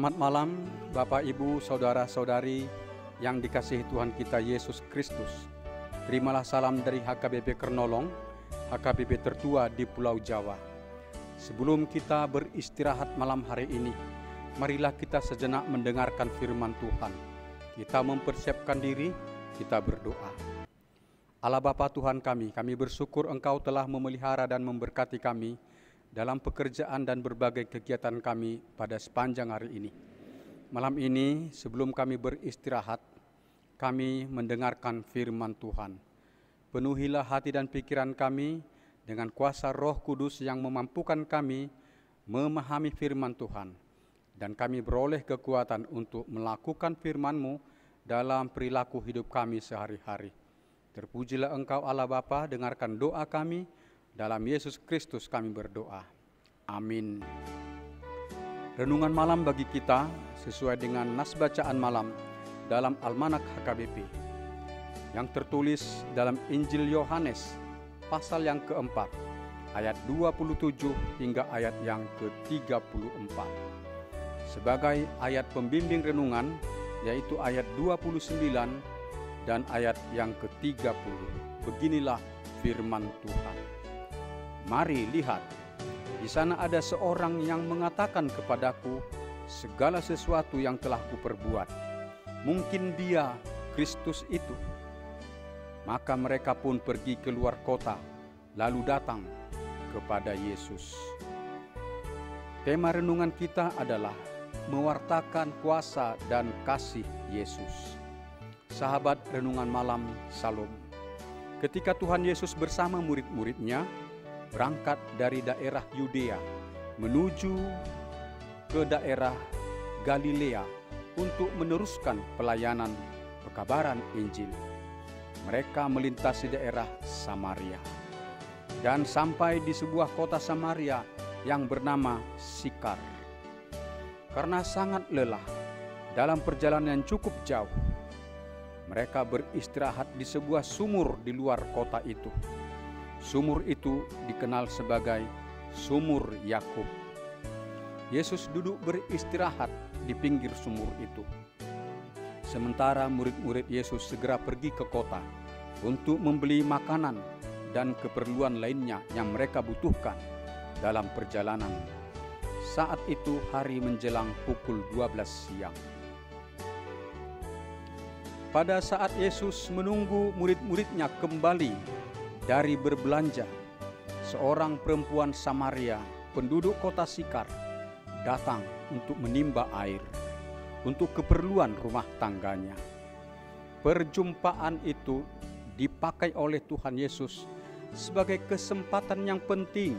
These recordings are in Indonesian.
Selamat malam Bapak, Ibu, Saudara-saudari yang dikasihi Tuhan kita Yesus Kristus. Terimalah salam dari HKBP Kernolong, HKBP tertua di Pulau Jawa. Sebelum kita beristirahat malam hari ini, marilah kita sejenak mendengarkan firman Tuhan. Kita mempersiapkan diri, kita berdoa. Allah Bapa Tuhan kami bersyukur Engkau telah memelihara dan memberkati kami dalam pekerjaan dan berbagai kegiatan kami pada sepanjang hari ini. Malam ini sebelum kami beristirahat, kami mendengarkan firman Tuhan. Penuhilah hati dan pikiran kami dengan kuasa Roh Kudus yang memampukan kami memahami firman Tuhan. Dan kami beroleh kekuatan untuk melakukan firman-Mu dalam perilaku hidup kami sehari-hari. Terpujilah Engkau Allah Bapa, dengarkan doa kami. Dalam Yesus Kristus kami berdoa. Amin. Renungan malam bagi kita sesuai dengan nas bacaan malam dalam Almanak HKBP yang tertulis dalam Injil Yohanes pasal yang keempat ayat 27 hingga ayat yang ke-34. Sebagai ayat pembimbing renungan yaitu ayat 29 dan ayat yang ke-30. Beginilah firman Tuhan. Mari lihat, di sana ada seorang yang mengatakan kepadaku segala sesuatu yang telah kuperbuat. Mungkin dia Kristus itu. Maka mereka pun pergi keluar kota, lalu datang kepada Yesus. Tema renungan kita adalah mewartakan kuasa dan kasih Yesus. Sahabat renungan malam Salom. Ketika Tuhan Yesus bersama murid-muridnya berangkat dari daerah Yudea menuju ke daerah Galilea untuk meneruskan pelayanan pekabaran Injil. Mereka melintasi daerah Samaria dan sampai di sebuah kota Samaria yang bernama Sikar. Karena sangat lelah dalam perjalanan yang cukup jauh, mereka beristirahat di sebuah sumur di luar kota itu. Sumur itu dikenal sebagai Sumur Yakub. Yesus duduk beristirahat di pinggir sumur itu. Sementara murid-murid Yesus segera pergi ke kota untuk membeli makanan dan keperluan lainnya yang mereka butuhkan dalam perjalanan. Saat itu hari menjelang pukul 12 siang. Pada saat Yesus menunggu murid-muridnya kembali dari berbelanja, seorang perempuan Samaria, penduduk kota Sikar, datang untuk menimba air untuk keperluan rumah tangganya. Perjumpaan itu dipakai oleh Tuhan Yesus sebagai kesempatan yang penting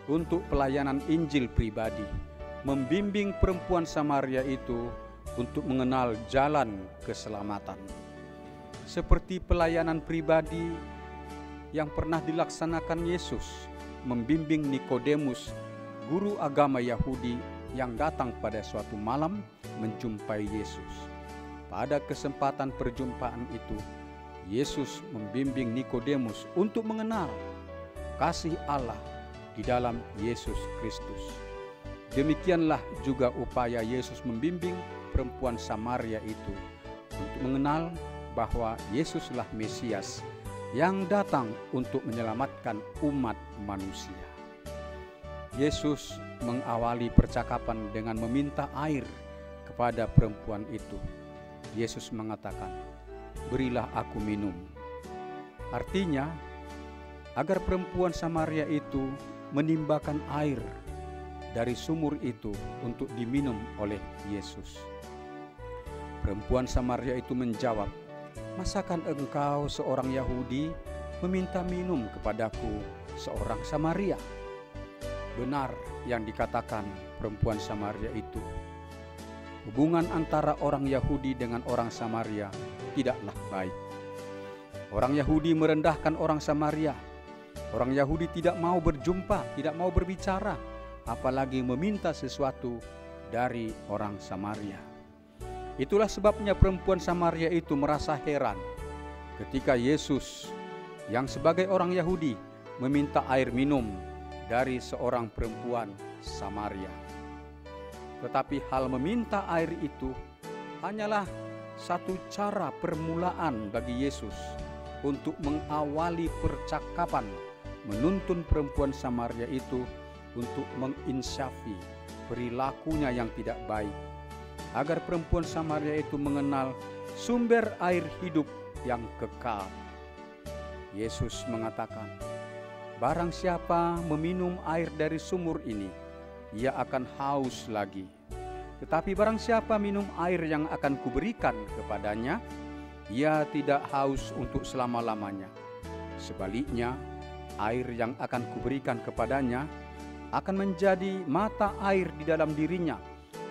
untuk pelayanan Injil pribadi, membimbing perempuan Samaria itu untuk mengenal jalan keselamatan. Seperti pelayanan pribadi yang pernah dilaksanakan Yesus, membimbing Nikodemus, guru agama Yahudi yang datang pada suatu malam menjumpai Yesus. Pada kesempatan perjumpaan itu, Yesus membimbing Nikodemus untuk mengenal kasih Allah di dalam Yesus Kristus. Demikianlah juga upaya Yesus membimbing perempuan Samaria itu untuk mengenal bahwa Yesuslah Mesias yang datang untuk menyelamatkan umat manusia. Yesus mengawali percakapan dengan meminta air kepada perempuan itu. Yesus mengatakan, "Berilah aku minum." Artinya, agar perempuan Samaria itu menimbakan air dari sumur itu untuk diminum oleh Yesus. Perempuan Samaria itu menjawab, "Masakan engkau seorang Yahudi meminta minum kepadaku seorang Samaria?" Benar yang dikatakan perempuan Samaria itu. Hubungan antara orang Yahudi dengan orang Samaria tidaklah baik. Orang Yahudi merendahkan orang Samaria. Orang Yahudi tidak mau berjumpa, tidak mau berbicara, apalagi meminta sesuatu dari orang Samaria. Itulah sebabnya perempuan Samaria itu merasa heran ketika Yesus yang sebagai orang Yahudi meminta air minum dari seorang perempuan Samaria. Tetapi hal meminta air itu hanyalah satu cara permulaan bagi Yesus untuk mengawali percakapan, menuntun perempuan Samaria itu untuk menginsafi perilakunya yang tidak baik, agar perempuan Samaria itu mengenal sumber air hidup yang kekal. Yesus mengatakan, "Barang siapa meminum air dari sumur ini, ia akan haus lagi. Tetapi barang siapa minum air yang akan kuberikan kepadanya, ia tidak haus untuk selama-lamanya. Sebaliknya, air yang akan kuberikan kepadanya akan menjadi mata air di dalam dirinya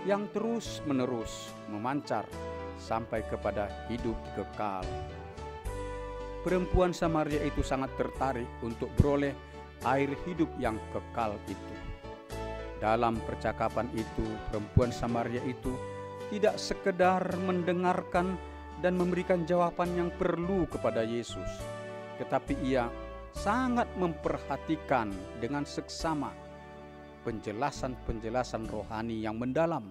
yang terus-menerus memancar sampai kepada hidup kekal." Perempuan Samaria itu sangat tertarik untuk beroleh air hidup yang kekal itu. Dalam percakapan itu, perempuan Samaria itu tidak sekedar mendengarkan dan memberikan jawaban yang perlu kepada Yesus, tetapi ia sangat memperhatikan dengan seksama penjelasan-penjelasan rohani yang mendalam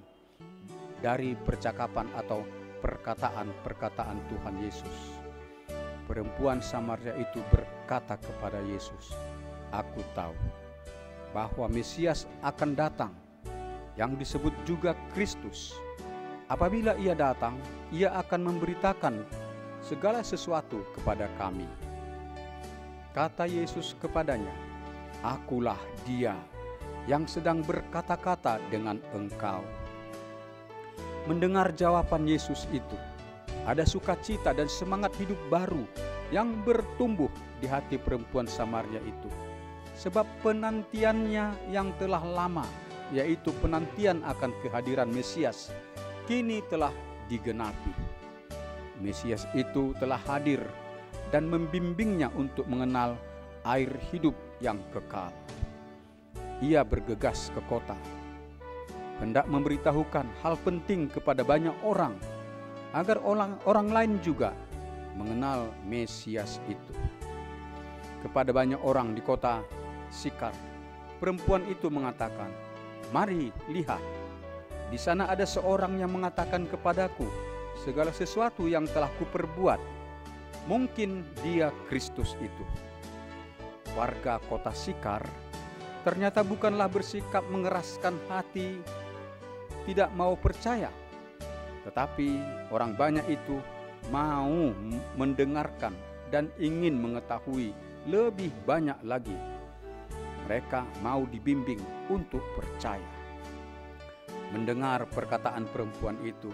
dari percakapan atau perkataan-perkataan Tuhan Yesus. Perempuan Samaria itu berkata kepada Yesus, "Aku tahu bahwa Mesias akan datang, yang disebut juga Kristus. Apabila ia datang, ia akan memberitakan segala sesuatu kepada kami." Kata Yesus kepadanya, "Akulah Dia yang sedang berkata-kata dengan engkau." Mendengar jawaban Yesus itu, ada sukacita dan semangat hidup baru yang bertumbuh di hati perempuan Samaria itu. Sebab penantiannya yang telah lama, yaitu penantian akan kehadiran Mesias, kini telah digenapi. Mesias itu telah hadir dan membimbingnya untuk mengenal air hidup yang kekal. Ia bergegas ke kota, hendak memberitahukan hal penting kepada banyak orang, agar orang lain juga mengenal Mesias itu. Kepada banyak orang di kota Sikar, perempuan itu mengatakan, "Mari lihat, di sana ada seorang yang mengatakan kepadaku segala sesuatu yang telah kuperbuat. Mungkin dia Kristus itu." Warga kota Sikar ternyata bukanlah bersikap mengeraskan hati, tidak mau percaya, tetapi orang banyak itu mau mendengarkan dan ingin mengetahui lebih banyak lagi. Mereka mau dibimbing untuk percaya. Mendengar perkataan perempuan itu,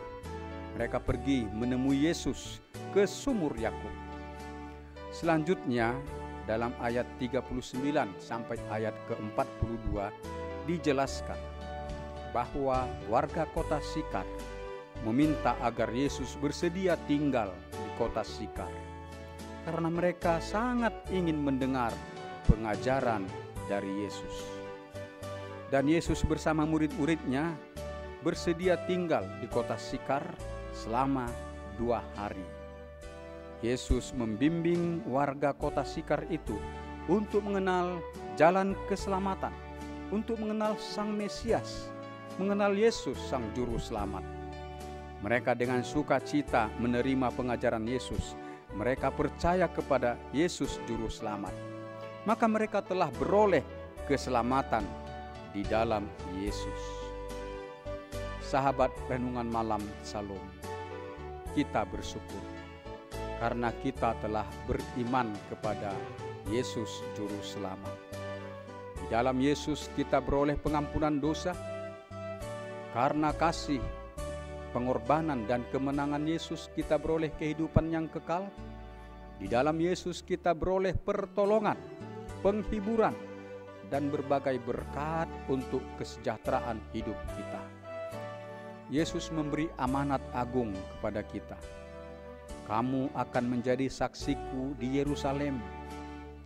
mereka pergi menemui Yesus ke sumur Yakub. Selanjutnya, dalam ayat 39 sampai ayat ke-42 dijelaskan bahwa warga kota Sikar meminta agar Yesus bersedia tinggal di kota Sikar, karena mereka sangat ingin mendengar pengajaran dari Yesus. Dan Yesus bersama murid-muridnya bersedia tinggal di kota Sikar selama 2 hari. Yesus membimbing warga kota Sikar itu untuk mengenal jalan keselamatan, untuk mengenal Sang Mesias, mengenal Yesus Sang Juru Selamat. Mereka dengan sukacita menerima pengajaran Yesus. Mereka percaya kepada Yesus Juru Selamat. Maka mereka telah beroleh keselamatan di dalam Yesus. Sahabat Renungan Malam Salom, kita bersyukur karena kita telah beriman kepada Yesus Juru Selamat. Di dalam Yesus kita beroleh pengampunan dosa. Karena kasih, pengorbanan dan kemenangan Yesus kita beroleh kehidupan yang kekal. Di dalam Yesus kita beroleh pertolongan, penghiburan, dan berbagai berkat untuk kesejahteraan hidup kita. Yesus memberi amanat agung kepada kita. Kamu akan menjadi saksiku di Yerusalem,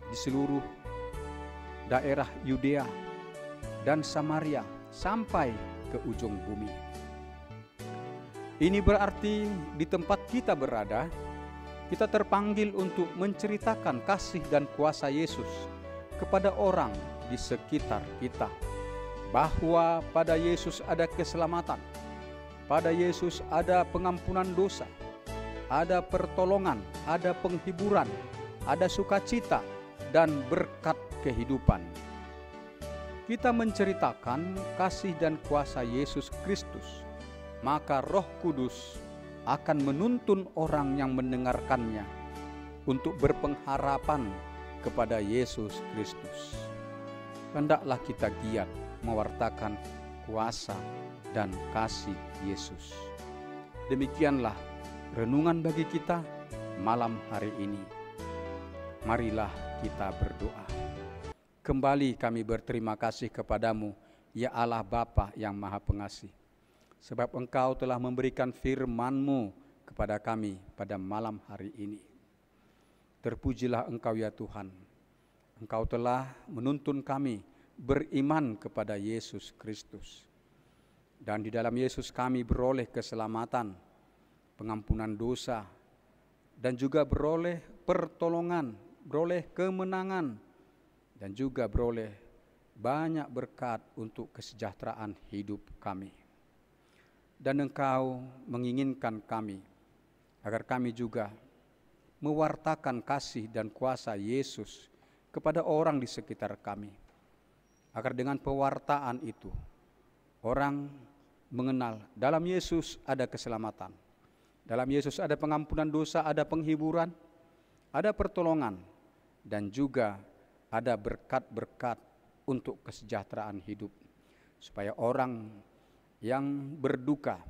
di seluruh daerah Yudea dan Samaria, sampai ke ujung bumi. Ini berarti di tempat kita berada, kita terpanggil untuk menceritakan kasih dan kuasa Yesus kepada orang di sekitar kita, bahwa pada Yesus ada keselamatan, pada Yesus ada pengampunan dosa, ada pertolongan, ada penghiburan, ada sukacita, dan berkat kehidupan. Kita menceritakan kasih dan kuasa Yesus Kristus, maka Roh Kudus akan menuntun orang yang mendengarkannya untuk berpengharapan kepada Yesus Kristus. Hendaklah kita giat mewartakan kuasa dan kasih Yesus. Demikianlah renungan bagi kita malam hari ini. Marilah kita berdoa. Kembali kami berterima kasih kepadamu, ya Allah Bapa yang Maha Pengasih, sebab Engkau telah memberikan firman-Mu kepada kami pada malam hari ini. Terpujilah Engkau ya Tuhan. Engkau telah menuntun kami beriman kepada Yesus Kristus. Dan di dalam Yesus kami beroleh keselamatan, pengampunan dosa, dan juga beroleh pertolongan, beroleh kemenangan, dan juga beroleh banyak berkat untuk kesejahteraan hidup kami. Dan Engkau menginginkan kami agar kami juga mewartakan kasih dan kuasa Yesus kepada orang di sekitar kami, agar dengan pewartaan itu orang mengenal dalam Yesus ada keselamatan, dalam Yesus ada pengampunan dosa, ada penghiburan, ada pertolongan, dan juga ada berkat-berkat untuk kesejahteraan hidup, supaya orang yang berduka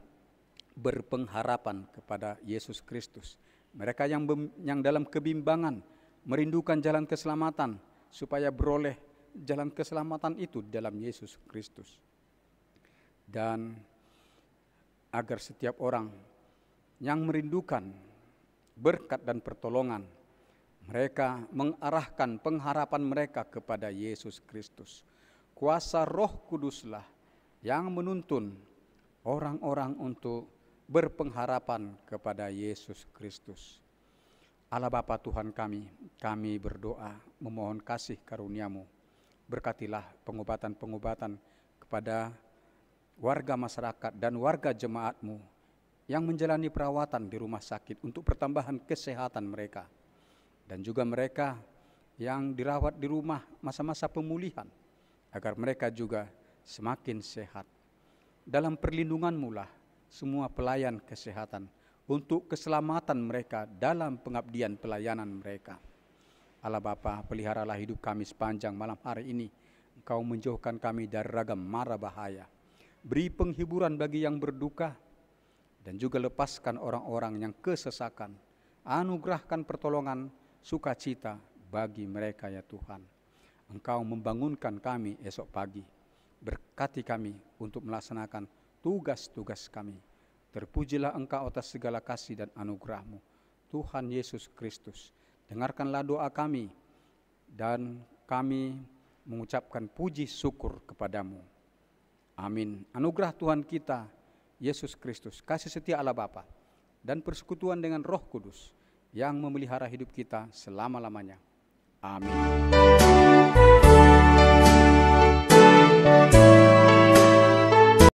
berpengharapan kepada Yesus Kristus. Mereka yang dalam kebimbangan merindukan jalan keselamatan, supaya beroleh jalan keselamatan itu dalam Yesus Kristus. Dan agar setiap orang yang merindukan berkat dan pertolongan, mereka mengarahkan pengharapan mereka kepada Yesus Kristus. Kuasa Roh Kuduslah yang menuntun orang-orang untuk berpengharapan kepada Yesus Kristus. Allah Bapa Tuhan kami berdoa memohon kasih karunia-Mu. Berkatilah pengobatan-pengobatan kepada warga masyarakat dan warga jemaat-Mu yang menjalani perawatan di rumah sakit untuk pertambahan kesehatan mereka. Dan juga mereka yang dirawat di rumah masa-masa pemulihan, agar mereka juga semakin sehat. Dalam perlindungan-Mu lah semua pelayan kesehatan untuk keselamatan mereka dalam pengabdian pelayanan mereka. Allah Bapa, peliharalah hidup kami sepanjang malam hari ini. Engkau menjauhkan kami dari ragam mara bahaya. Beri penghiburan bagi yang berduka, dan juga lepaskan orang-orang yang kesesakan. Anugerahkan pertolongan, sukacita bagi mereka ya Tuhan. Engkau membangunkan kami esok pagi. Berkati kami untuk melaksanakan tugas-tugas kami. Terpujilah Engkau atas segala kasih dan anugerah-Mu. Tuhan Yesus Kristus, dengarkanlah doa kami, dan kami mengucapkan puji syukur kepadamu. Amin. Anugerah Tuhan kita, Yesus Kristus, kasih setia Allah Bapa, dan persekutuan dengan Roh Kudus yang memelihara hidup kita selama-lamanya. Amin.